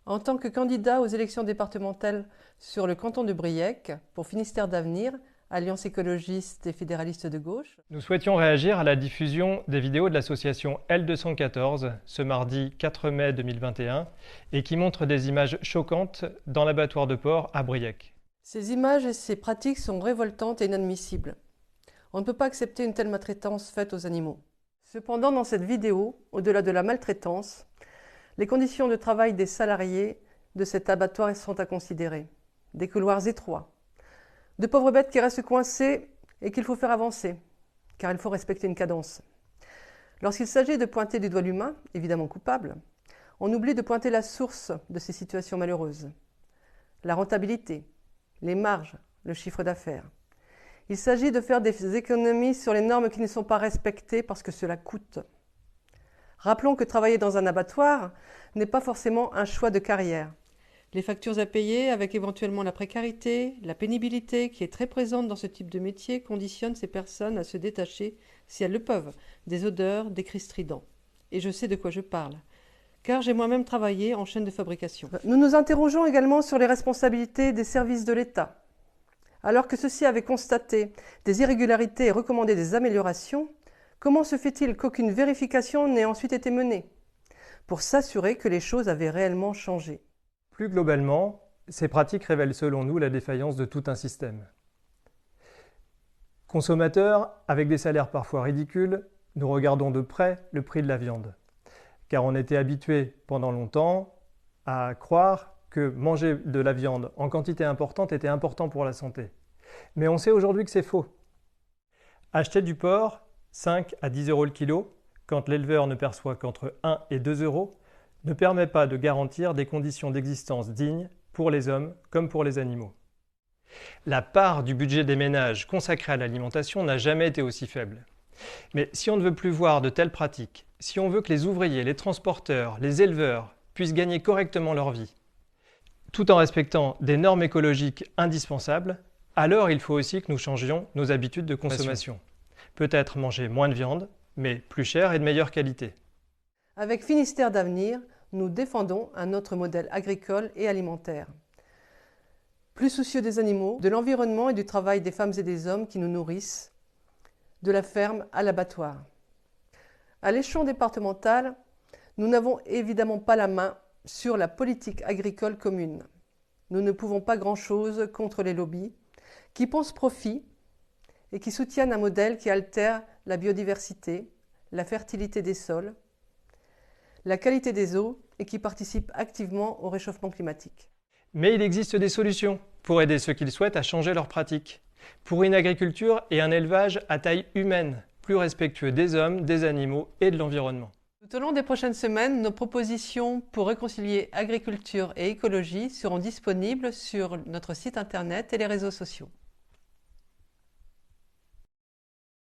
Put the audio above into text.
En tant que candidat aux élections départementales sur le canton de Briec, pour Finistère d'Avenir, Alliance écologiste et fédéraliste de gauche, Nous souhaitions réagir à la diffusion des vidéos de l'association L214 ce mardi 4 mai 2021 et qui montrent des images choquantes dans l'abattoir de porc à Briec. ces images et ces pratiques sont révoltantes et inadmissibles. On ne peut pas accepter une telle maltraitance faite aux animaux. Cependant, dans cette vidéo, au-delà de la maltraitance, les conditions de travail des salariés de cet abattoir sont à considérer. Des couloirs étroits, de pauvres bêtes qui restent coincées et qu'il faut faire avancer, car il faut respecter une cadence. Lorsqu'il s'agit de pointer du doigt l'humain, évidemment coupable, on oublie de pointer la source de ces situations malheureuses. La rentabilité, les marges, le chiffre d'affaires. Il s'agit de faire des économies sur les normes qui ne sont pas respectées parce que cela coûte. Rappelons que travailler dans un abattoir n'est pas forcément un choix de carrière. Les factures à payer, avec éventuellement la précarité, la pénibilité qui est très présente dans ce type de métier, conditionnent ces personnes à se détacher, si elles le peuvent, des odeurs, des cris stridents. Et je sais de quoi je parle, car j'ai moi-même travaillé en chaîne de fabrication. Nous nous interrogeons également sur les responsabilités des services de l'État. Alors que ceux-ci avaient constaté des irrégularités et recommandé des améliorations, comment se fait-il qu'aucune vérification n'ait ensuite été menée pour s'assurer que les choses avaient réellement changé? Plus globalement, ces pratiques révèlent selon nous la défaillance de tout un système. Consommateurs, avec des salaires parfois ridicules, nous regardons de près le prix de la viande. Car on était habitué pendant longtemps à croire que manger de la viande en quantité importante était important pour la santé. Mais on sait aujourd'hui que c'est faux. Acheter du porc, 5 à 10 euros le kilo, quand l'éleveur ne perçoit qu'entre 1 et 2 euros, ne permet pas de garantir des conditions d'existence dignes pour les hommes comme pour les animaux. La part du budget des ménages consacrée à l'alimentation n'a jamais été aussi faible. Mais si on ne veut plus voir de telles pratiques, si on veut que les ouvriers, les transporteurs, les éleveurs puissent gagner correctement leur vie, tout en respectant des normes écologiques indispensables, alors il faut aussi que nous changions nos habitudes de consommation. Peut-être manger moins de viande, mais plus cher et de meilleure qualité. Avec Finistère d'Avenir, nous défendons un autre modèle agricole et alimentaire. Plus soucieux des animaux, de l'environnement et du travail des femmes et des hommes qui nous nourrissent, de la ferme à l'abattoir. À l'échelon départemental, nous n'avons évidemment pas la main sur la politique agricole commune. Nous ne pouvons pas grand-chose contre les lobbies qui pensent profit et qui soutiennent un modèle qui altère la biodiversité, la fertilité des sols, la qualité des eaux et qui participe activement au réchauffement climatique. Mais il existe des solutions pour aider ceux qui le souhaitent à changer leurs pratiques, pour une agriculture et un élevage à taille humaine, plus respectueux des hommes, des animaux et de l'environnement. Tout au long des prochaines semaines, nos propositions pour réconcilier agriculture et écologie seront disponibles sur notre site internet et les réseaux sociaux.